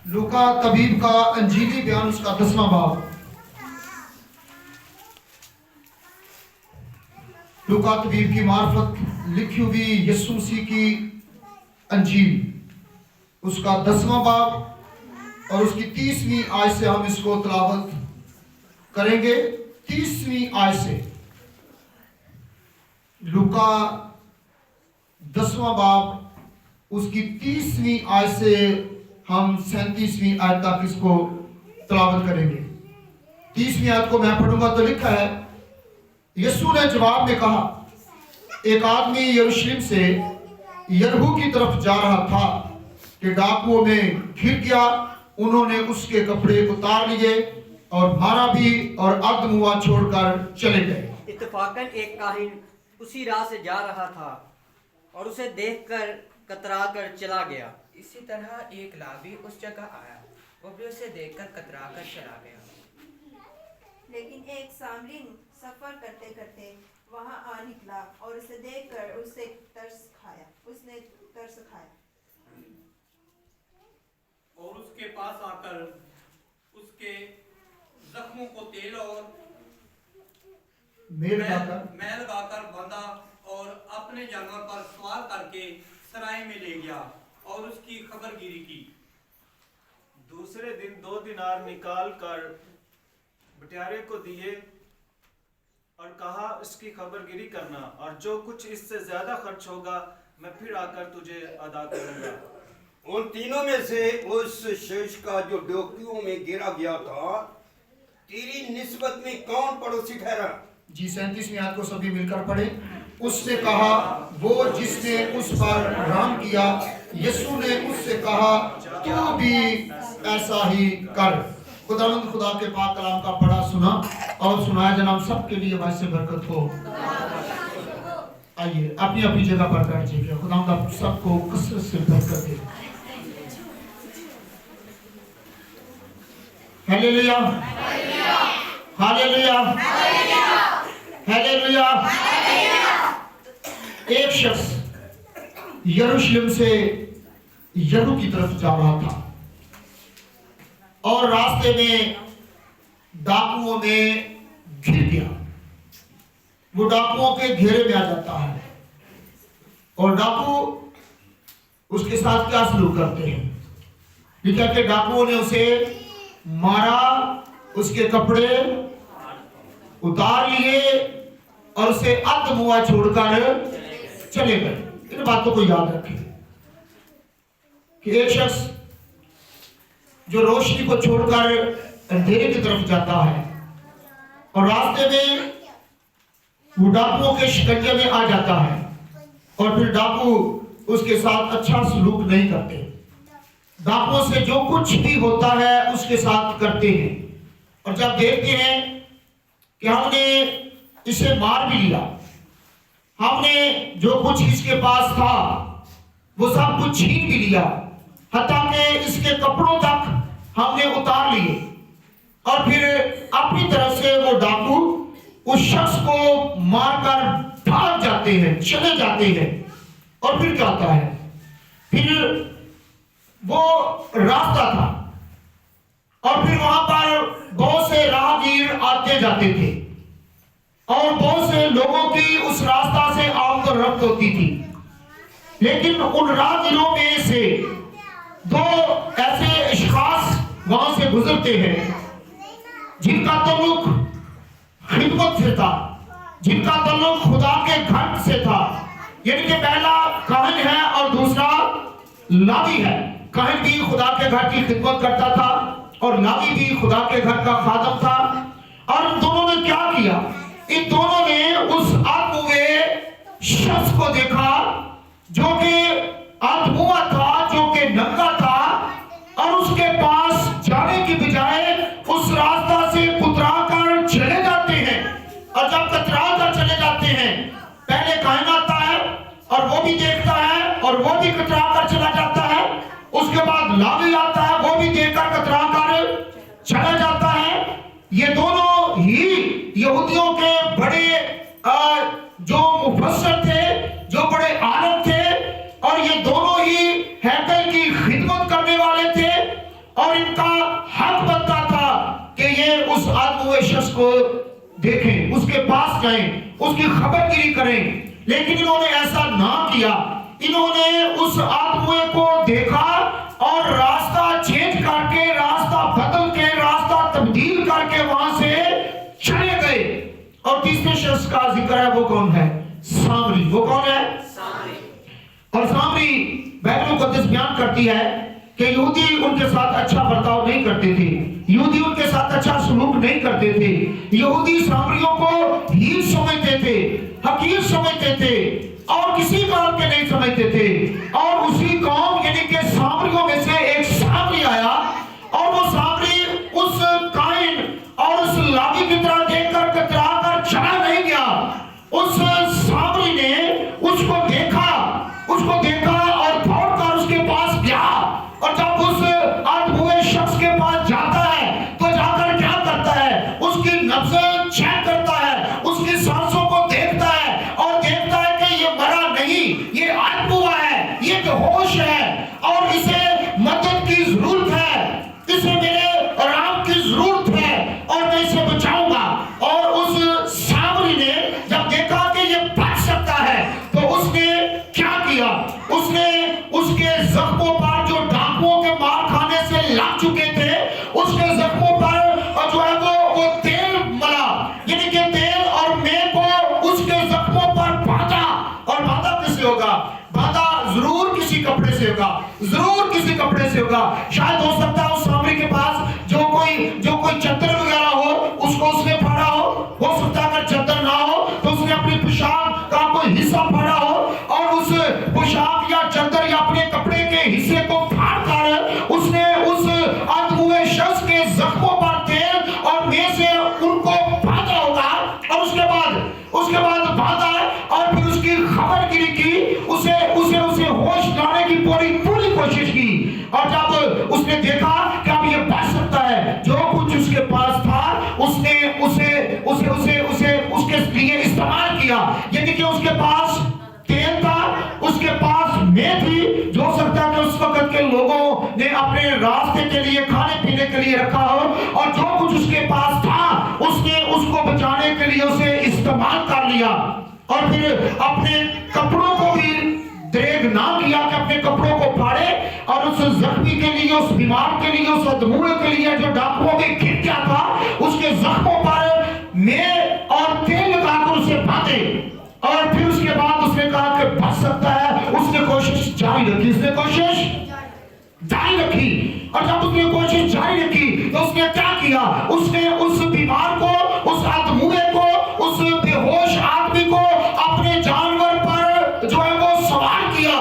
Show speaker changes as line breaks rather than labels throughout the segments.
लूका तबीब का अंजीली बयान उसका 10वां बाब। लूका तबीब की मार्फत लिखी हुई यीशु मसीह की अंजील उसका 10वां बाब और उसकी 30वीं आयत से हम इसको तलावत करेंगे। 30वीं आयत से लूका 10वां बाब उसकी 30वीं आयत से हम 37वीं आयत तक इसको तलावत करेंगे। 30वीं आयत को मैं पढ़ूंगा तो लिखा है, यीशु ने जवाब में कहा, एक आदमी यरूशलेम से यरीहो की तरफ जा रहा था कि डाकुओं में घिर गया। उन्होंने उसके कपड़े उतार लिए और मारा भी और अधमुआ छोड़कर चले गए।
इत्तफाकन एक काहिन उसी राह से जा रहा था और उसे देखकर कतरा कर चला गया।
इसी तरह एक लावी उस जगह आया, वो भी उसे देखकर कतरा कर चला गया।
लेकिन एक सामरीन सफर करते करते वहां आ निकला और उसे देखकर उसने तरस खाया
और उसके पास आकर उसके जख्मों को तेल और
मेल
लगाकर बांधा और अपने जानवर पर सवार करके सराय में ले गया और उसकी खबरगिरी की।
दूसरे दिन 2 दिनार निकाल कर बटियारे को दिए और कहा, इसकी खबरगिरी करना और जो कुछ इससे ज्यादा खर्च होगा मैं फिर आकर तुझे अदा करूंगा।
उन तीनों में से उस शेष का जो डोकियों में गिरा गया था, तेरी निस्बत में कौन पड़ोसी ठहरा?
जी 37वीं आयत को सभी मिलकर पढ़े। उसने कहा, वो जिसने उस पर रहम किया। यीशु ने उससे कहा, तू भी ऐसा ही कर। खुदावंद खुदा के पाक कलाम का पढ़ा सुना और सुनाया जनाब सबके लिए वैसे बरकत हो। आइए अपनी अपनी जगह पर बैठ जाइए। खुदावंद आप सबको कसरत से बरकत दे। Hallelujah, hallelujah, hallelujah. एक शख्स यरूशलेम से यरीहो की तरफ जा रहा था और रास्ते में डाकुओं में घिर गया। वो डाकुओं के घेरे में आ जाता है और डाकू उसके साथ क्या सलूक करते हैं। लिखा कि डाकुओं ने उसे मारा, उसके कपड़े उतार लिए और उसे अधमुआ छोड़कर चले गए। इन बातों को याद रखें कि एक शख्स जो रोशनी को छोड़कर अंधेरे की तरफ जाता है और रास्ते में वो डाकुओं के शिकंजे में आ जाता है और फिर डाकू उसके साथ अच्छा सलूक नहीं करते। डाकुओं से जो कुछ भी होता है उसके साथ करते हैं और जब देखते हैं कि हमने इसे मार भी लिया, हमने जो कुछ इसके पास था वो सब कुछ छीन भी लिया, हत्ता कि इसके कपड़ों तक हमने उतार लिए और फिर अपनी तरफ से वो डाकू उस शख्स को मारकर भाग जाते हैं, चले जाते हैं। और फिर क्या होता है, फिर वो रास्ता था और फिर वहां पर बहुत से राहगीर आते जाते थे और बहुत से लोगों की उस रास्ता से आमद रफ्त होती थी। लेकिन उन राहगीरों में से 2 ऐसे अशखास वहां से गुजरते हैं जिनका ताल्लुक खिदमत से था, जिनका ताल्लुक खुदा के घर से था। यानी कि पहला काहिन है और दूसरा लावी है। काहिन भी खुदा के घर की खिदमत करता था और लावी भी खुदा के घर का खादम था। और इन दोनों ने क्या किया, इन दोनों ने उस अधमुए शख्स को देखा जो कि अधमुआ था, जो कि नंगा था और उसके पास जाने की बजाय उस रास्ता से कुतरा कर चले जाते हैं। और जब कतरा कर चले जाते हैं, पहले काहिन आता है और वो भी देखता है और वो भी कतरा कर चला जाता है। उसके बाद लावी आता है, वो भी देखकर कतरा कर चला जाता है। ये दोनों ही यहूदियों के बड़े जो मुफस्सिर थे, जो बड़े आलिम थे और ये दोनों ही हैकल की खिदमत करने वाले थे اور ان کا حق بنتا تھا کہ یہ اس آدم ہوئے شخص کو دیکھیں، اس کے پاس جائیں، اس کی خبر گیری کریں، لیکن انہوں نے ایسا نہ کیا۔ انہوں نے اس آدم ہوئے کو دیکھا اور راستہ چینج کر کے، راستہ بدل کے، راستہ تبدیل کر کے وہاں سے چلے گئے۔ اور تیسرے شخص کا ذکر ہے، وہ کون ہے؟ سامری۔ وہ کون ہے؟ اور سامری بائبل مقدس بیان کرتی ہے کہ یہودی ان کے ساتھ اچھا برتاؤ نہیں کرتے تھے، یہودی ان کے ساتھ اچھا سلوک نہیں کرتے تھے، یہودی سامریوں کو ہیل سمجھتے تھے، حقیر سمجھتے تھے اور کسی کام کے نہیں سمجھتے تھے۔ اور اسی قوم یعنی کہ سامریوں میں سے ایک سامری آیا، اور وہ سامری اس قائن اور اس لاوی کی طرح دیکھ کر کترا کر چلا نہیں گیا۔ اس سامری نے اس کو دیکھا اور دوڑ کر اس کے پاس گیا، اور جب اس آدم ہوئے شخص کے پاس جاتا ہے تو جا کر کیا کرتا ہے؟ اس کی نبضیں چیک کرتا ہے، اس کی سانسوں کو دیکھتا ہے اور دیکھتا ہے کہ یہ مرا نہیں، یہ آدم ہوا ہے، یہ بے ہوش ہے اور اسے مدد کی ضرورت ہے، اسے میرے آرام کی ضرورت ہے اور میں اسے بچاؤں گا۔ اور اس سامری نے جب دیکھا کہ یہ بچ سکتا ہے تو اس نے کیا کیا؟ اس نے اس کے زخموں پر جو ڈاکوؤں کے مار کھانے سے لگ چکے تھے، اس کے زخموں پر جو ہے وہ تیل ملا، یعنی کہ تیل اور مے کو اس کے زخموں پر باندھا۔ اور باندھا کس سے ہوگا؟ باندھا ضرور کسی کپڑے سے ہوگا، ضرور کسی کپڑے سے ہوگا۔ شاید ہو سکتا ہے اس سامری کے پاس جو کوئی چادر وغیرہ ہو، اس کو اس نے پھاڑا ہو سکتا ہے اگر چادر نہ ہو تو اس نے اپنی پوشاک کا کوئی حصہ پھاڑا ہو، اور اس پوشاک یا چادر یا اپنے کپڑے کے حصے کو پھاڑ کر اس نے اس آدم ہوئے شخص کے زخموں پر تیل اور مے سے ان کو باندھا ہوگا، اور اس کے بعد باندھا اور پھر اس کی خبر گیری کی، اسے ہوش لانے کی پوری کوشش کی۔ اور جب اس نے دیکھا کہ اب یہ بچ سکتا ہے، جو کچھ اس کے پاس تھا اس نے اسے اس کے لیے استعمال کیا، یعنی کہ اس کے پاس تیل تھا، اس کے پاس مے تھی، جو ہو سکتا ہے کہ اس وقت کے لوگوں نے اپنے راستے کے لیے کھانے پینے کے لیے رکھا ہو، اور جو کچھ اس کے پاس تھا اس نے اس کو بچانے کے لیے اسے استعمال کر لیا۔ اور پھر اپنے کپڑوں کو بھی دریغ نہ کیا کہ اپنے کپڑوں کو پھاڑے، اور اس زخمی کے لیے، اس بیمار کے لیے، اس ادموئے کے لیے جو ڈاکوؤں میں گر گیا تھا، اس کے زخموں پر مے اور تیل لگا کر اسے باندھے۔ اور پھر اس کے بعد اس نے کہا کہ بچ سکتا ہے، اس نے کوشش جاری رکھی، اور جب اس نے کوشش جاری رکھی تو اس نے کیا کیا؟ اس نے اس بیمار کو، اس آدموئے کو، اس بے ہوش آدمی کو اپنے جانور پر جو ہے وہ سوار کیا،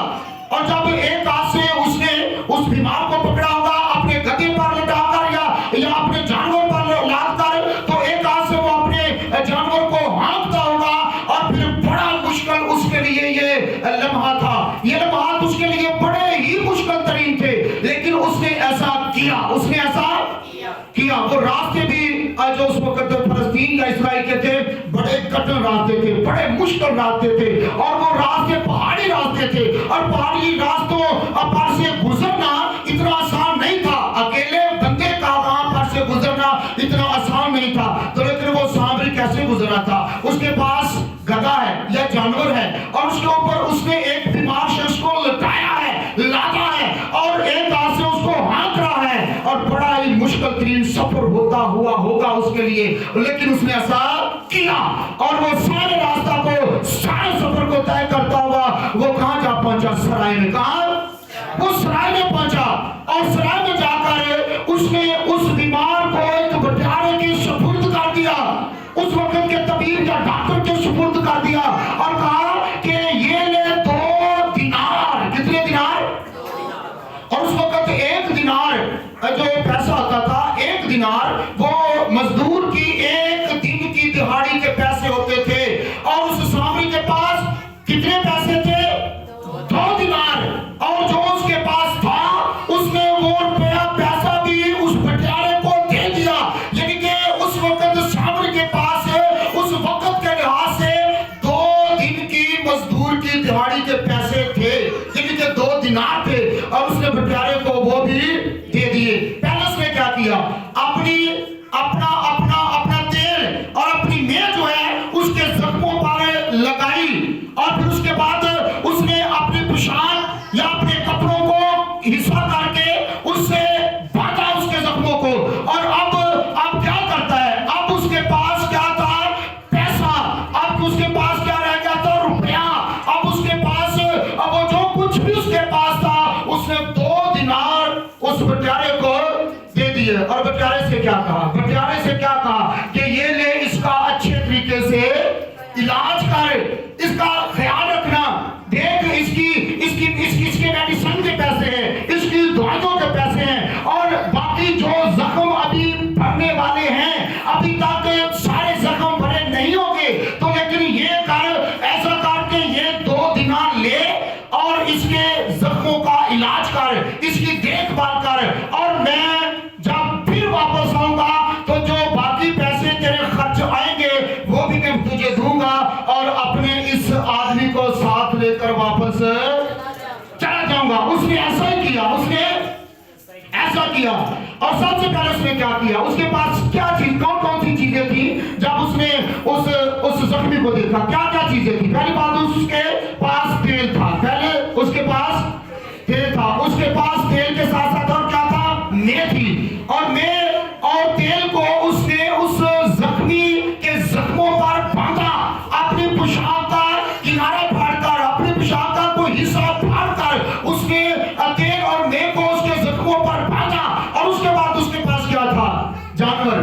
اور جب ایک ہاتھ سے اس نے اس بیمار کو پکڑا ہوگا اپنے گدھے پر لٹا کر یا اپنے جانور پر لاد کر، تو ایک ہاتھ سے وہ اپنے جانور کو ہانکتا ہوگا، اور پھر بڑا مشکل اس کے لیے یہ لمحہ تھا، یہ لمحات اس کے لیے بڑے ہی مشکل ترین تھے، لیکن اس نے ایسا کیا۔ وہ راستے بھی جو اس وقت فلسطین یا اسرائیل کے تھے بڑے کٹن راستے تھے، بڑے مشکل راستے تھے، اور وہ راستے پہاڑی راستے تھے، اور پہاڑی راستوں پر سے گزرنا اتنا آسان نہیں تھا، اکیلے بندے کا وہاں پر سے گزرنا اتنا آسان نہیں تھا۔ تو لیکن وہ سامری کیسے گزرا تھا؟ اس کے پاس گدھا ہے یا جانور ہے، اور اس کے اوپر اس نے ایک بیمار شخص کو لٹایا ہے، لادا ہے، اور ایک ہاتھ سے اس کو ہانک رہا ہے، اور بڑا ہی مشکل ترین سفر ہوتا ہوا ہوگا اس کے لیے، لیکن اس نے ایسا کیا، اور وہ سارے راستہ کو، سارے سفر کو طے کرتا ہوا وہ کہاں جا پہنچا؟ سرائے میں۔ کہاں؟ وہ سرائے میں پہنچا، اور سرائے میں جا کر اس نے اس بیمار کو ایک بٹیارے کے سپرد کر دیا، اس وقت کے طبیب یا ڈاکٹر کے سپرد کر دیا، اور کہا کہ یہ لے 2 دینار۔ کتنے دینار؟ اور اس وقت 1 دینار جو پیسہ ہوتا تھا، 1 دینار وہ مزدور کی 1 دن کی دہاڑی کے پیسے ہوتے تھے، اور اس سامری کے پاس کتنے پیسے تھے؟ 2 دینار، اور جو اس کے پاس تھا اس نے وہ روپیہ پیسہ بھی اس بٹیارے کو دے دیا، یعنی کہ اس وقت سامری کے پاس اس وقت کے لحاظ سے 2 دن کی مزدور کی دہاڑی کے پیسے تھے، یعنی کہ 2 دینار تھے، اور اس نے بٹیارے کو وہ بھی دے دیے۔ अपना तेल और अपनी मेज जो है उसके जख्मों पर लगाई और फिर उसके बाद उसने अपनी पोशाक या अपने कपड़ों को हिस्सा करके उससे बांधा उसके जख्मों को। और अब क्या करता है, अब उसके पास क्या था, पैसा। अब उसके पास क्या रह गया था, रुपया। अब उसके पास अब वो जो कुछ भी उसके पास था उसने 2 दिनार उस बेचारे को दे दिए। और बेचारे से क्या कहा कि ये ले, इसका अच्छे तरीके से इलाज कर, इसका ख्याल रखना, देख इसके मेडिसिन के पैसे हैं, इसकी दवाइयों के पैसे हैं, और बाकी जो जख्म अभी भरने वाले हैं अभी तक सारे जख्म भरे नहीं होंगे, तो लेकिन ये कर, ऐसा कर के ये 2 दिनार ले और इसके जख्मों का इलाज कर, इसकी देखभाल कर, और मैं जब फिर वापस आऊंगा तो जो बाकी पैसे तेरे खर्च आएंगे वो भी मैं तुझे दूंगा। और अपने इस आदमी को साथ लेकर वापस चला जाऊंगा। उसने ऐसा ही किया, और सबसे पहले उसने क्या किया, उसके पास क्या चीज, कौन सी चीजें थी जब उसने उस जख्मी को देखा, क्या चीजें थी। पहली बात, उसके पास तेल था, उसके पास तेल के साथ साथ और क्या था, मेह थी। और तेल को उसने उस जख्मी के जख्मों पर बांधा, अपनी पोशाक का किनारा फाड़कर, अपनी पोशाक का कोई हिस्सा फाड़कर उसने तेल और मेह को उसके जख्मों पर बांधा। और उसके बाद उसके पास क्या था, जानवर।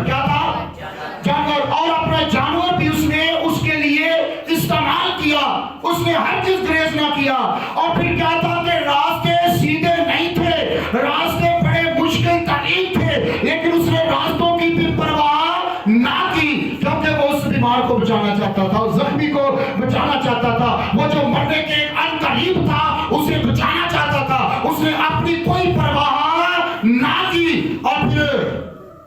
और अपना जानवर भी उसने उसके लिए इस्तेमाल किया, उसने हर चीज ग्रेज ना किया। और फिर क्या था कि रास्ते सीधे नहीं थे, रास्ते बड़े मुश्किल तरीन थे, लेकिन उसने रास्तों की भी परवाह ना की, क्योंकि वो उस बीमार को बचाना चाहता था, उस जख्मी को बचाना चाहता था, वो जो मरने के अनकरीब था उसे बचाना चाहता था। उसने अपनी कोई परवाह ना की। और फिर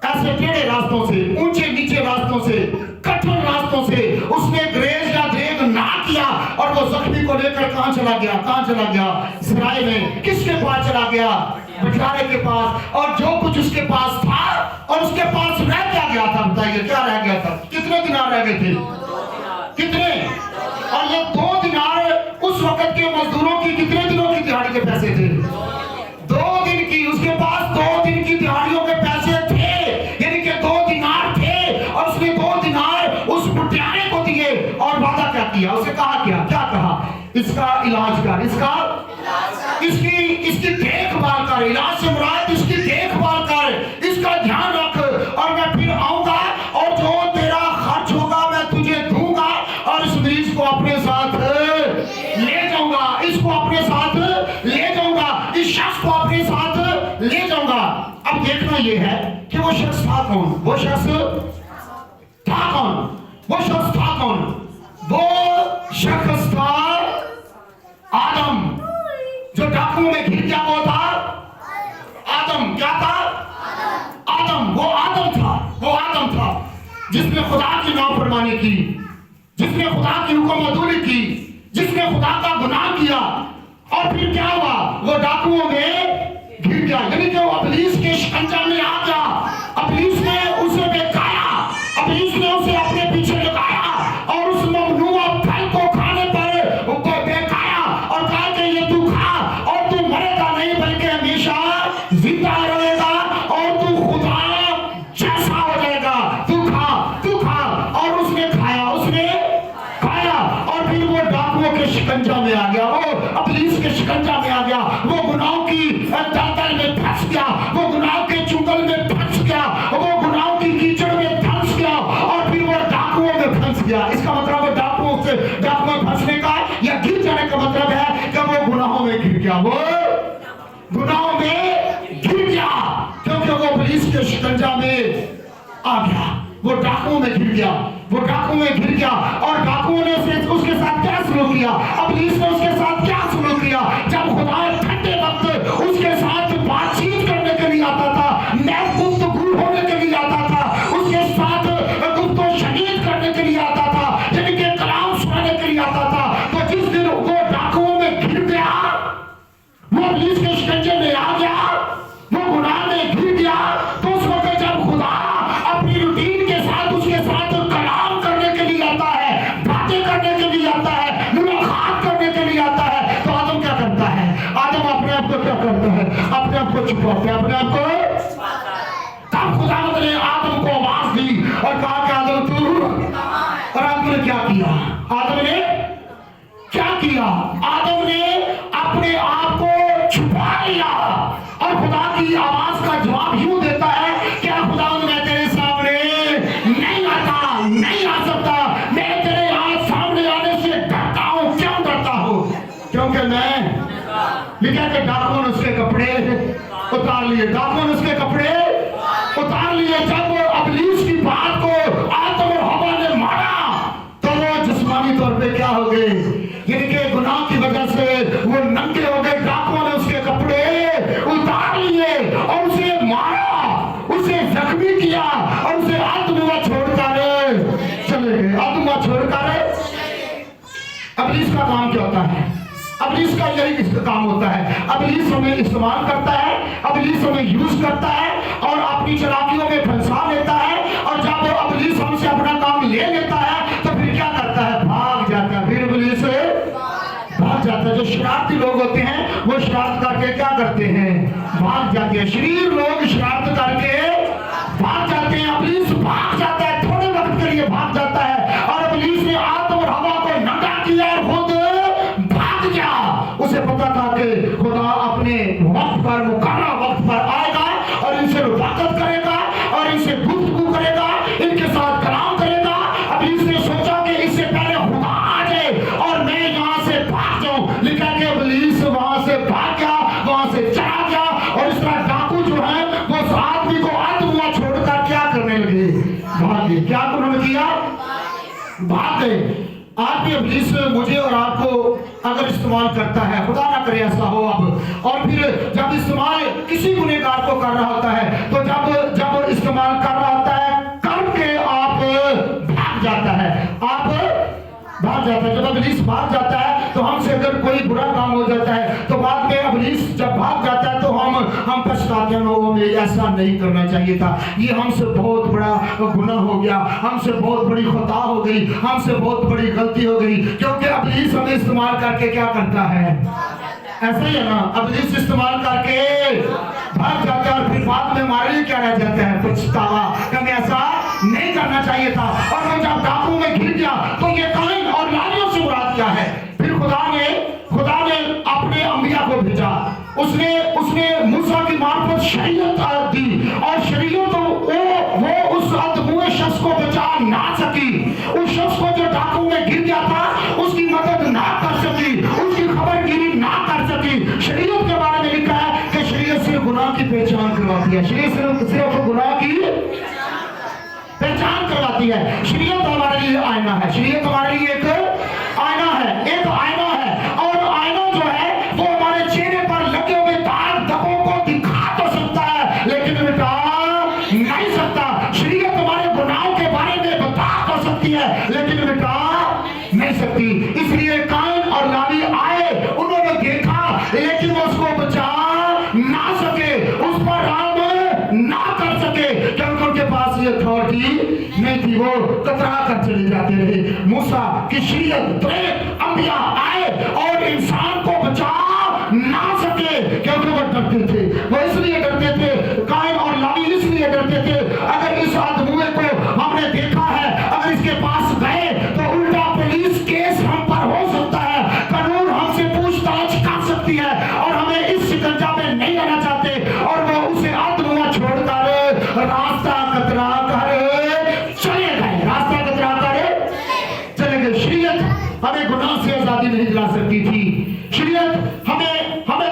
ऐसे टेढ़े रास्तों से, ऊंचे नीचे रास्तों से, कठिन रास्तों से उसने ग्रेज या देग ना किया। और वो जख्मी को लेकर कहां चला गया, सराय में। किसके पास चला गया, बटवारे के पास। और जो कुछ उसके पास था, और उसके पास रह क्या गया था, बताइए क्या रह गया था, कितने दिनार रह गए थे, कितने। और ये 2 दिनार उस वक्त के मजदूरों की कितने दिनों की दिहाड़ी के पैसे थे, 2 दिन की। उसके पास 2 दिन की दिहाड़ियों के पैसे थे, यानी कि 2 दिनार थे। और उसने 2 दिनार उस बुटियाने को दिए और वादा क्या किया, उसे क्या कहा, इसका इलाज कर, इसकी देखभाल कर। इलाज से मुराद इसकी देखभाल कर, इसका ध्यान रख, और मैं फिर आऊंगा और जो तेरा खर्च होगा मैं तुझे दूंगा। और इस मरीज को अपने साथ ले जाऊंगा, इसको अपने साथ ले जाऊंगा, इस शख्स को अपने साथ ले जाऊंगा। अब देखना यह है कि वो शख्स था कौन, वो शख्स था आदम, जो डाकुओं में घिर गया। वो था आदम। क्या था, आदम। वो आदम था जिसने खुदा की नाफरमानी की, जिसने खुदा की हुक्म अदूली की, जिसने खुदा का गुनाह किया। और फिर क्या हुआ, वो डाकुओं में घिर गया, यानी कि वो इब्लीस के शिकंजा में आ गया। इब्लीस ने उसे बेकाया, इब्लीस ने उसे अपने पीछे लगाया और उस ममनूआ फल को खाने पर उसको बेकाया और कहा कि ये तू खा और तू मरेगा नहीं बल्कि हमेशा जिंदा रहेगा और तू खुदा जैसा हो जाएगा। तू खा। और उसने खाया और फिर वो डाकुओं के शिकंजा में आ गया, वो इब्लीस के शिकंजा में आ गया, वो गुनाहों की दलदल में फंस गया, वो गुनाह के चुंगल में फंस गया, वो गुनाहों की कीचड़ में फंस गया और फिर वो डाकुओं में फंस गया। इसका मतलब है डाकुओं में फंसने का या गिर जाने का मतलब है कि वो गुनाहों में गिर गया, क्योंकि वो इब्लीस के शिकंजा में आ गया, वो डाकुओं में गिर गया। और डाकुओं ने उसके साथ क्या सलूक किया, इब्लीस ने उसके साथ क्या सलूक किया। जब खुदा ठंडे वक्त उसके साथ बातचीत करने के लिए आता था, गुफ्तगू होने के लिए आता था, उसके साथ गुफ्तो शनीद करने के लिए आता था, यानी कि कलाम सुनाने के लिए आता था, तो जिस दिन वो डाकुओं में गिर गया, वो इब्लीस के शिकंजे में आ गया, वो गुनाह में गिर गया, तो उस वक्त जब खुदा छुपाते हैं, अपने आप को। तब खुदावंद ने आदम को आवाज दी और कहा कि आदम तू, और आदम ने क्या किया? आदम ने क्या किया? आदम ने अपने आप को छुपा लिया और खुदा की आवाज का जवाब यूं देता है, क्या खुदावंद मैं तेरे सामने नहीं आता, नहीं आ सकता, मैं तेरे आज सामने आने से डरता हूं। क्यों डरता हूं? क्योंकि मैं लिखा कि डाकुओं ने उसके कपड़े उतार लिए, डाकुओं ने उसके कपड़े उतार लिए। जब इब्लीस की बात को आदम और हवा ने मारा तो वो जिस्मानी तौर पे क्या हो गए? इनके गुनाह की वजह से वो नंगे हो गए। डाकुओं ने उसके कपड़े उतार लिए और उसे मारा, उसे जख्मी किया और उसे अधमुआ छोड़कर चले गए। अधमुआ छोड़कर इब्लीस का काम क्या होता है? इब्लीस का यही इसका काम होता है। इब्लीस हमें इस्तेमाल करता है, इब्लीस हमें यूज करता है और अपनी चालाकियों में फंसा लेता है। और जब इब्लीस हमसे अपना काम ले लेता है तो फिर क्या करता है? भाग जाता है। फिर इब्लीस भाग जाता है। जो शरारती लोग होते हैं वो शरारत करके क्या करते हैं? भाग जाते हैं। शरीर लोग शरारत करके भाग जाते हैं। इब्लीस भाग जाता है, थोड़े वक्त के लिए भाग जाता है। और इब्लीस ने आदम और हवा को नंगा किया और खुद भाग गया। उसे पता था कि खुदा अपने वक्त पर, मुकर्रर वक्त पर आएगा और इनसे मुलाकात करेगा और इनसे गुफ्तगू करेगा, इनके साथ कलाम करेगा। इब्लीस ने सोचा कि इससे पहले खुदा आ जाए और मैं यहाँ से भाग जाऊं। लिखा कि इब्लीस वहां से भाग गया, वहां से चला गया। और इस तरह डाकू जो है वो उस आदमी को अधमुआ छोड़कर क्या करने लगे? भाग गए। क्या उन्होंने किया? भाग गए। आज भी इब्लीस मुझे और आपको अगर इस्तेमाल करता है, खुदा ना करे ऐसा हो अब, और फिर जब इस्तेमाल किसी गुनहगार को कर रहा होता है तो जब इस्तेमाल कर रहा होता है करके आप भाग जाता है, आप भाग जाता है। जब इब्लीस भाग जाता है तो हमसे अगर कोई बुरा काम हो जाता है तो बाद में इब्लीस जब भाग जाता है तो हम पछताते हैं, लोगों में ऐसा नहीं करना चाहिए था, ये हमसे बहुत बड़ा गुनाह हो गया, हमसे बहुत बड़ी खता हो गई, हमसे बहुत बड़ी गलती हो गई। क्योंकि इब्लीस हमें इस्तेमाल करके क्या करता है? ऐसा ही है ना, इब्लीस इस्तेमाल करके भाग जाता है और फिर बाद में हमारे लिए क्या रह जाता है? पछतावा, हमें ऐसा नहीं करना चाहिए था। और वो जब डाकू में घिर गया तो ये काइन और लालियों से मुराद क्या है? फिर खुदा ने अपने अंबिया को भेजा, उसने मूसा की मार्फत शरीयत दी और शरीयत वो उस अधमुए शख्स को बचा ना सकी। उस शख्स को जो डाकू में गिर गया था उसकी मदद ना कर सकी, उसकी खबरगिरी ना कर सकी। शरीयत के बारे में लिखा है कि शरीयत सिर्फ गुनाह की पहचान करवाती है, शरीयत सिर्फ गुनाह की पहचान करवाती है। शरीयत हमारे लिए आईना है, शरीयत हमारे लिए एक आईना है, एक आईना है। और आईना जो है वो हमारे चेहरे पर लगे हुए दाग धब्बों को दिखा तो सकता है लेकिन मिटा नहीं सकता। शरीयत हमारे गुनाहों के बारे में बता तो सकती है लेकिन मिटा नहीं सकती। इसलिए काइन और लावी आए, उन्होंने देखा लेकिन वो उसको बचा ना सके, उस पर राम ना कर सके क्योंकि उनके पास ये अथॉरिटी नहीं थी, वो कतरा कर चले जाते रहे। मूसा की शरीयत अंबिया आए और इंसान को बचा ना सके क्योंकि वो डरते थे। वो इसलिए डरते थे, काइन और लावी इसलिए डरते थे, अगर इस अधमुए को हमने देखा है, अगर इसके पास गए तो उल्टा पुलिस केस हम पर हो सकता है, कानून हमसे पूछताछ कर सकती है और हमें इस शिकंजा में नहीं रहना चाहते। और वो उसे अधमुआ छोड़कर रास्ता कतरा कर चले गए, रास्ता कतरा कर चले गए। शरीयत हमें गुनाह से आजादी नहीं दिला सकती थी, शरीयत हमें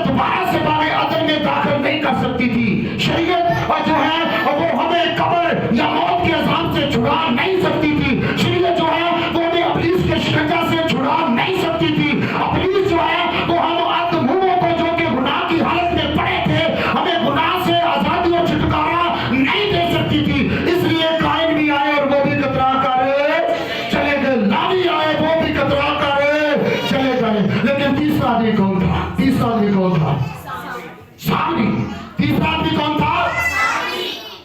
दोबारा से बागे अदल में दाखिल नहीं कर सकती थी। शरीयत और जो है वो हमें कब्र या मौत के अजाब से छुड़ा नहीं सकती थी। शरीयत जो है वो हमें इब्लीस के शिकंजा से छुड़ा नहीं सकती थी। इब्लीस जो है वो हम अधमुओं को जो कि गुनाह की हालत में पड़े थे, हमें गुनाह से आजादी और छुटकारा नहीं दे सकती थी। इसलिए काइन भी आए और वो भी कतरा कर चले गए, लावी आए वो भी कतरा कर चले गए। लेकिन तीसरा आदमी कौन था? तीसरा आदमी कौन था? सामरी। तीसरा आदमी कौन था?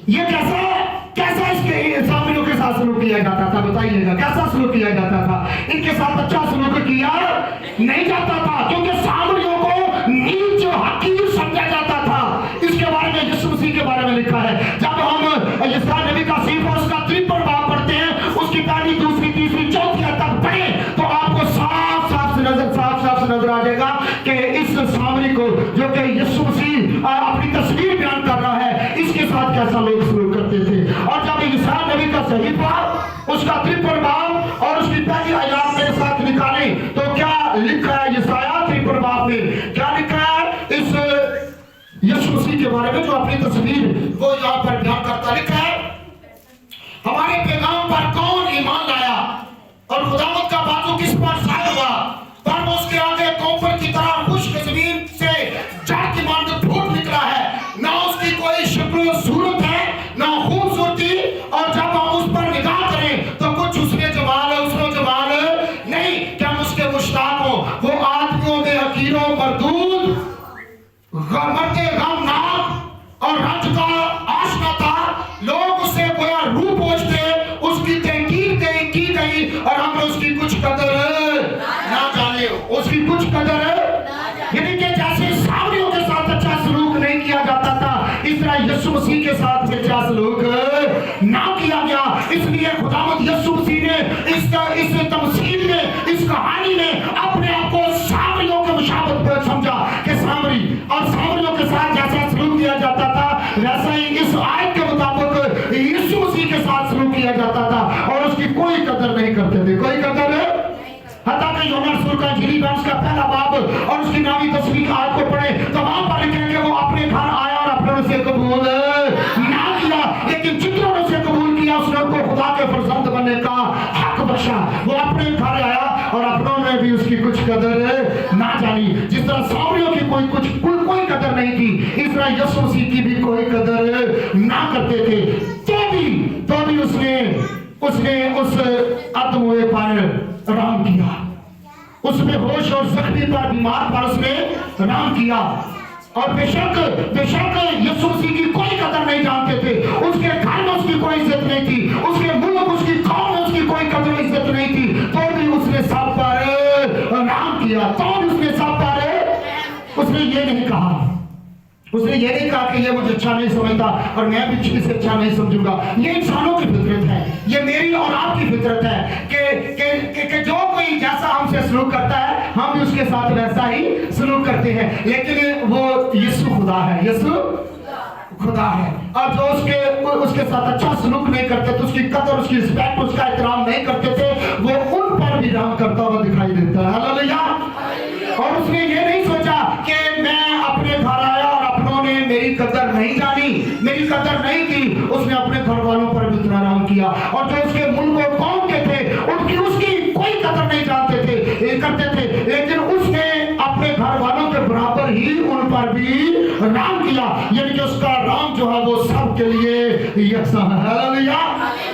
ये कैसा इसके सामरियों के साथ सलूक किया जाता था? बताइएगा, कैसा सलूक किया जाता था? इनके साथ अच्छा सलूक किया नहीं जाता था क्योंकि सामरियों को नीच हकीर समझा जाता था। इसके यशायाह नबी का सहीफा उसका 53 बाब पढ़ते हैं, उसकी पहली, दूसरी, तीसरी, चौथी आयत तक पढ़े तो आपको साफ साफ से नजर आ जाएगा कि इस सामरी को जो कि यीशु मसीह अपनी तस्वीर बयान कर रहा है, इसके साथ कैसा लोग सलूक करते थे। और जब यशायाह नबी का सहीफा उसका 53 बाब और उसकी पहली आयत मेरे साथ निकालें तो क्या लिखा है यशायाह 53 बाब में, क्या लिखा है इस यीशु मसीह के बारे में जो अपनी तस्वीर वो यहाँ पर बयान करता, लिखा है हमारे पैगाम पर कौन ईमान लाया और खुदावंद का बाजू किस पर ज़ाहिर हुआ, पर वो उसके आगे कौफर की तरह खुश्क ज़मीन से जड़ की मांद फूट निकला है, ना उसकी कोई शक्ल सूरत है ना खूबसूरती, और जब हम उस पर निगाह करें तो कुछ उसमें जमाल नहीं कि हम उसके मुश्ताक हो। वो आदमियों में हकीरों मरदूद मरते गमनाक और रंज का आशना था, लोग उसे गोया रूप पोछते, उसकी तहकीर की गई और हमने उसकी कुछ कदर ना जाने, उसकी कुछ कदर यानी कि जैसे सामरियों के साथ अच्छा सलूक नहीं किया जाता था, इस तरह यीशु मसीह के साथ अच्छा सलूक ना किया गया। इसलिए खुदावंद यीशु मसीह ने इस तमसील में, इस कहानी में अपने आप को सामरियों के मुशाबत पर समझा कि सामरी और सामरियों के साथ जैसा सलूक किया जाता था वैसा ही इस आयत के मुताबिक यीशु मसीह के साथ सलूक किया जाता था और उसकी कोई कदर नहीं करते थे, कोई कदर हालांकि यूहन्ना रसूल का इंजील का उसका पहला बाब और उसकी 9वीं 10वीं आयत को पढ़े तो वहां पर लिखा है कि वो अपने घर आया और अपनों से कबूल ना किया, लेकिन जितनों ने उसे कबूल किया उसने उनको खुदा के फरजंद बनने का हक बख्शा। वो अपने घर आया और अपनों ने भी उसकी कुछ कदर ना जानी। जिस तरह सामरियों की कोई कदर नहीं थी, इस तरह यीशु मसीह की भी कोई कदर ना करते थे, तो भी उसने उस अदम हुए पर राम किया, उस बेहोश और जख्मी पर, बीमार पर उसने राम किया। और बेशक यीशु मसीह की कोई कदर नहीं जानते थे, उसके घर में उसकी कोई इज्जत नहीं थी, उसके मुल्क उसकी कौम में उसकी कोई कदर इज्जत नहीं थी, तो भी उसने सब पर राम किया। तो भी उसने सब पर उसने ये नहीं कहा कि ये मुझे अच्छा नहीं समझता और मैं भी इसे अच्छा नहीं समझूंगा। ये इंसानों की फितरत है, ये मेरी और आपकी फितरत है कि जो कोई जैसा हमसे सलूक करता है हम भी उसके साथ वैसा ही सलूक करते हैं। लेकिन वो यीशु खुदा है, यीशु खुदा है, और जो उसके साथ अच्छा सलूक नहीं करते तो उसकी कदर, उसकी रिस्पेक्ट, उसका एहतराम नहीं करते थे, वो उन पर भी राम करता हुआ दिखाई देता है। हालेलुया। और उसने ये नहीं सोचा कि मैं अपने घर आया और अपनों ने मेरी कदर नहीं जानी, मेरी कदर नहीं की, उसने अपने घर वालों पर भी इतना राम किया। और जो उसके मुल्क और कौम के थे उसकी कोई कदर नहीं जानते थे, करते थे, लेकिन उसने अपने घर वालों के बराबर ही उन पर भी राम किया, यानी कि उसका राम जो है वो सबके लिए यकसा है। हालेलुया।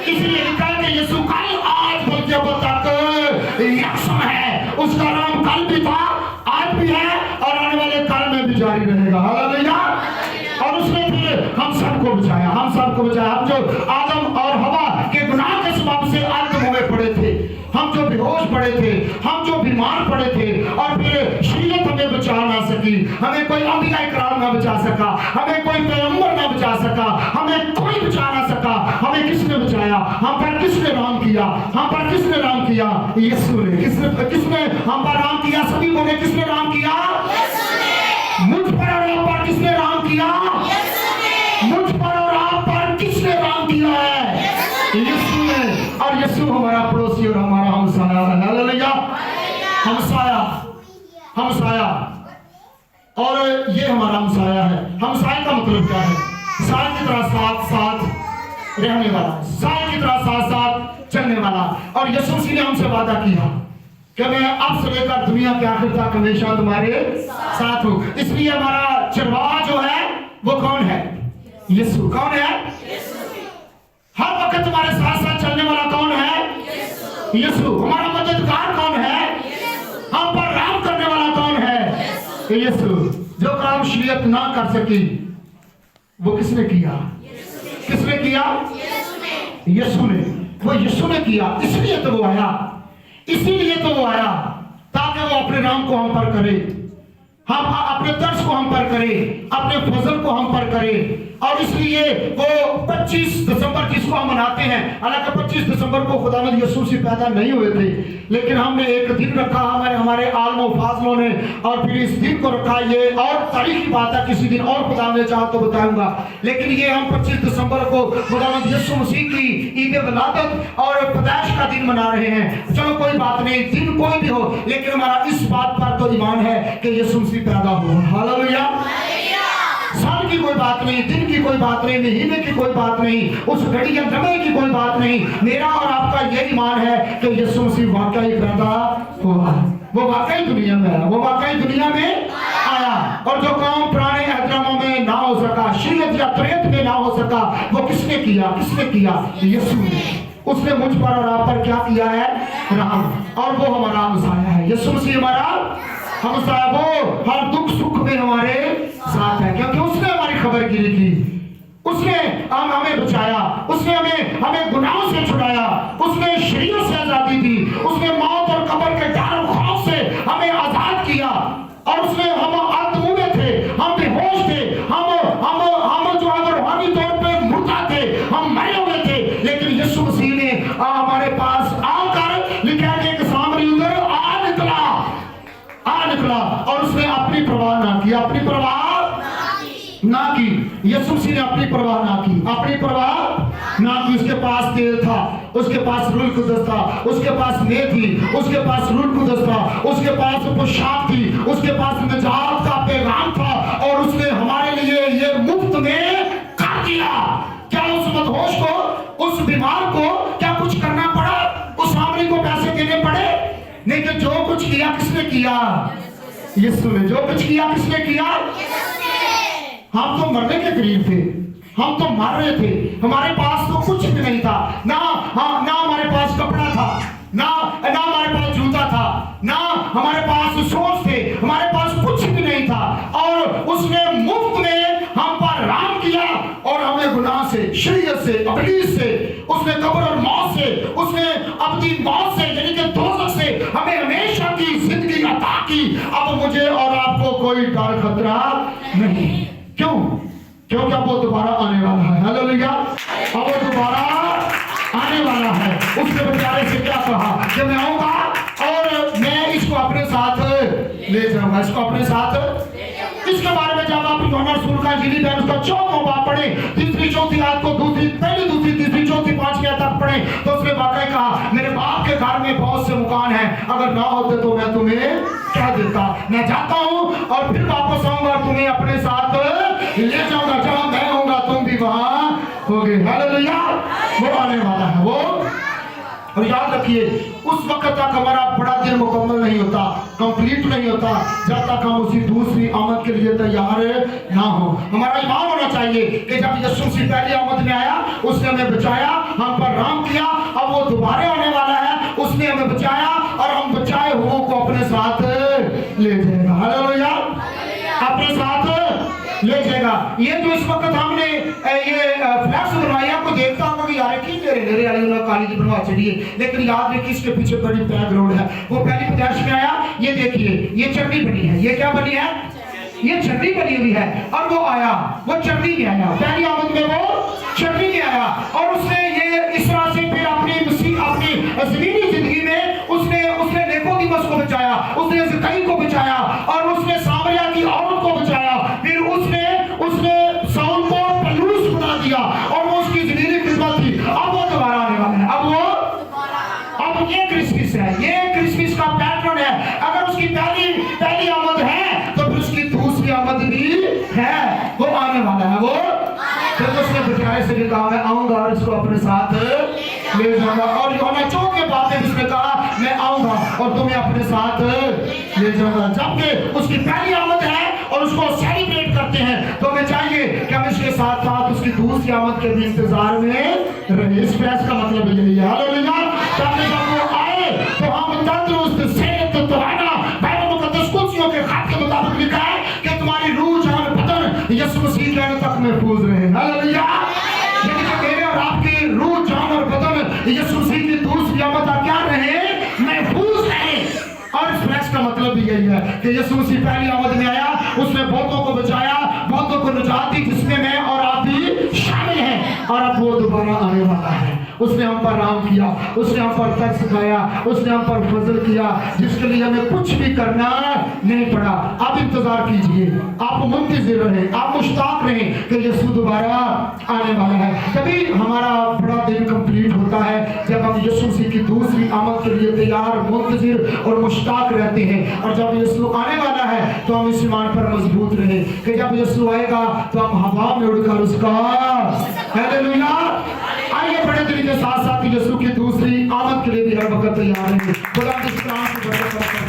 इसलिए लिखा है कि यीशु कल, आज, बल्कि अब तक यकसा है। उसका राम कल भी था, आज भी है और आने वाले काल में भी जारी रहेगा। हालेलुया। और उसने फिर हम सबको बचाया। हम जो आदम और हवा के गुनाह के सबब से अंत में पड़े थे, हम जो बेहोश पड़े थे, हम जो बीमार पड़े थे, और फिर शरीयत हमें बचा ना सकी, हमें कोई अंबिया इकराम ना बचा सका, हमें कोई पैगंबर ना बचा सका, हमें कोई बचा ना सका। हमें किसने बचाया? हम पर किसने राम किया? यीशु ने। किसने हम पर राम किया? सभी बोले किसने राम किया? मुझ पर और आप पर किसने राम किया? मुझ पर और आप पर किसने राम किया है? यीशु ने। और यीशु हमारा पड़ोसी और हमारा हमसाया है। हालेलुया। हमसाया और ये हमारा हमसाया है। हमसाया का मतलब क्या है? साथ की तरह साथ रहने वाला, साथ की तरह साथ चलने वाला। और यीशु मसीह ने हमसे वादा किया कि मैं अब से लेकर दुनिया के आखिर तक हमेशा तुम्हारे साथ हूं। इसलिए हमारा चरवाहा जो है वो कौन है? यीशु। कौन है? हर वक्त तुम्हारे साथ चलने वाला कौन है? यीशु। हमारा मददगार कौन है? हम पर राम करने वाला कौन है? यीशु। जो काम शरीयत ना कर सकी वो किसने किया? किसने किया? यीशु ने। वो यीशु ने किया, इसीलिए तो वो आया ताकि वो अपने नाम को हम पर करे। हम अपने तर्स को हम पर करें, अपने फजल को हम पर करें। और इसलिए वो 25 दिसंबर जिसको हम मनाते हैं, हालांकि 25 दिसंबर को खुदावंद यीशु मसीह पैदा नहीं हुए थे, लेकिन हमने एक दिन रखा, हमारे आलमों फाजलों ने, और फिर इस दिन को रखा। ये और तारीखी बात है, किसी दिन और खुदावंद ने चाहा तो बताऊंगा। लेकिन ये हम 25 दिसंबर को खुदावंद यीशु मसीह की ईद विलादत और पैदाइश का दिन मना रहे हैं। चलो कोई बात नहीं, दिन कोई भी हो, लेकिन हमारा इस बात पर तो ईमान है कि यीशु मसीह पैदा हुआ। हालेलुया। साल की कोई बात नहीं, दिन की कोई बात नहीं, महीने की कोई बात नहीं, उस घड़ी या समय की कोई बात नहीं। मेरा और आपका यही ईमान है कि यीशु मसीह वाकई पैदा हुआ, वो वाकई दुनिया में आया, वो वाकई दुनिया में आया। और जो काम पुराने अहदनामों में ना हो सका, शरीयत या तरीक़त में ना हो सका, वो किसने किया? किसने किया? यीशु ने। उसने मुझ पर और आप पर क्या किया है? रहम। और वो हमारा मसाया है। यीशु मसीह हमारा हमसाया, वो हर दुख सुख में हमारे साथ है, क्योंकि उसने हमारी खबरगिरी की, उसने हमें बचाया, उसने हमें गुनाहों से छुड़ाया, उसने शरीयत से आजादी दी, उसने मौत और कब्र के डर और खौफ से हमें आजाद किया। और उसने हम आत्मुए थे, हम बेहोश थे, हम जो है रूहानी तौर पे मुर्दा थे, हम मरे हुए थे, लेकिन यीशु मसीह ने हमारे पास आकर लिखा है कि एक सामरी उधर आ निकला और उसने अपनी परवाह ना की, अपनी परवाह ना की। यीशु मसीह ने अपनी परवाह ना की, अपनी परवाह ना की। उसके पास तेल था, उसके पास रूह कुदस था, उसके पास मेह थी, उसके पास रूह कुदस था, उसके पास पोशाक थी, उसके पास निजात का पैगाम था, और उसने हमारे लिए ये मुफ्त में कर दिया। क्या उस मदहोश को, उस बीमार को क्या कुछ करना पड़ा? उस सामरी को पैसे देने पड़े? नहीं, कि जो कुछ किया किसने किया? यीशु ने। जो कुछ किया किसने किया? हम तो मरने के करीब थे, हम तो मर रहे थे, हमारे पास तो कुछ भी नहीं था, ना हमारे पास कपड़ा था, ना हमारे पास जूता था, ना हमारे पास सोच थे, हमारे पास कुछ भी नहीं था। और उसने मुफ्त में हम पर रहम किया और हमें गुनाह से, शरीयत से, इब्लीस से, उसने कब्र और मौत से, उसने अपनी मौत से यानी कि दोज़ख से हमें हमेशा की जिंदगी अता की। अब मुझे और आपको कोई डर खतरा नहीं। क्यों? क्योंकि अब वो दोबारा आने वाला है। हालेलुया। अब वो दोबारा आने वाला है। उसने बेचारे से क्या कहा कि मैं आऊंगा और मैं इसको अपने साथ ले जाऊंगा, इसको अपने साथ। इसके बारे में जब आप यूहन्ना रसूल का इंजील में उसका 4वां बाब पढ़े, तीसरी चौथी आयत को पहली दूसरी तीसरी चौथी 5वीं आयत तक पढ़े, तो उसने वाकई कहा मेरे बाप के घर में बहुत से मकान हैं, अगर ना होते तो मैं तुम्हें कह देता। मैं जाता हूँ और फिर वापस आऊंगा, तुम्हें अपने साथ ले जाऊंगा, जहां मैं होऊंगा तुम भी वहां होगे। हालेलुया। वो आने वाला है वो। और याद रखिए, उस वक्त तक हमारा बड़ा दिन मुकम्मल नहीं होता, कंप्लीट नहीं होता, जब तक हम उसी दूसरी आमद के लिए तैयार ना हो। हमारा ईमान होना चाहिए कि जब यीशु मसीह पहली आमद में आया, उसने हमें बचाया, हम पर रहम किया, अब वो दोबारा आने वाला है, उसने हमें बचाया और हम बचाए हुओं को अपने साथ ले जाएगा। हालेलुया। अपने साथ ले जाएगा। ये जो इस वक्त हमने ये फ्लैक्स बनवाई, आपको देखता हूँ कि यार की मेरे वाली उन्होंने काली की बनवा चढ़ी है, लेकिन याद रखिए इसके पीछे बड़ी बैकग्राउंड है। वो पहली पैदाइश में आया, ये देखिए ये चटनी बनी है, ये क्या बनी है? ये चटनी बनी हुई है। और वो आया, वो चटनी में आया, पहली आमद में वो चटनी में आया, और उसने ये इस तरह से फिर अपनी ज़मीनी जिंदगी में उसने निकोदेमुस को बचाया, उसने ज़कई को बचाया, और उसने सामरिया की औरत को बचाया, फिर उसने शाऊल को पलूस बना दिया, और वो उसकी ज़मीनी खिदमत थी। अब वो दोबारा आने वाला है, अब ये क्रिसमस है, ये क्रिसमस का पैटर्न है। अगर उसकी पहली आमद है तो फिर उसकी दूसरी आमद भी है, वो आने वाला है वो। फिर उसने बेचारे से भी कहा मैं आऊंगा और इसको अपने साथ ले जाऊंगा। और यूहन्ना 4 के बाद में उसने कहा मैं आऊंगा और तुम्हें अपने साथ ले जाऊंगा। जबकि उसकी पहली आमद है और उसको सेलिब्रेट करते हैं, तो हमें चाहिए कि हम इसके साथ साथ उसकी दूसरी आमद के भी इंतजार में रहे। इस फैस का मतलब यही है। हालेलुया। ताकि जब वो आए तो हम तंदुरुस्त, सेहत, तवाना, बाइबल मुकद्दस कुदसियों के खत के मुताबिक लिखा है कि तुम्हारी रूह, जान, बदन यीशु मसीह के आने तक महफूज रहे। हालेलुया। मेरे और आपकी रूह, जान और बदन यीशु मसीह की दूसरी आमद तक क्या रहे? महफूज रहे। और इस फ्लैश का मतलब भी यही है है कि यीशु मसीह पहली आमद में आया, उसने बहुतों को बचाया, बहुतों को निजात दी, जिसमें मैं और आप भी शामिल हैं। और अब वो दोबारा आने वाला है। उसने हम पर रहम किया, उसने हम पर तरस खाया, उसने हम पर फजल किया, जिसके लिए हमें कुछ भी करना नहीं पड़ा। आप इंतजार कीजिए, आप मुंतजिर रहें, आप मुश्ताक रहें कि यीशु दोबारा आने वाला है। तभी हमारा बड़ा दिन कंप्लीट होता है जब हम यीशु मसीह की दूसरी आमद के लिए तैयार, मुंतजिर और मुश्ताक रहते हैं। और जब यीशु आने वाला है तो हम इस ईमान पर मजबूत रहें कि जब यीशु आएगा तो हम हवा में उड़कर उसका हालेलुया। आइए बड़े दिल के साथ साथ यीशु की दूसरी आमद के लिए भी हर वक्त तैयार रहें। खुदा इस काम को बरकत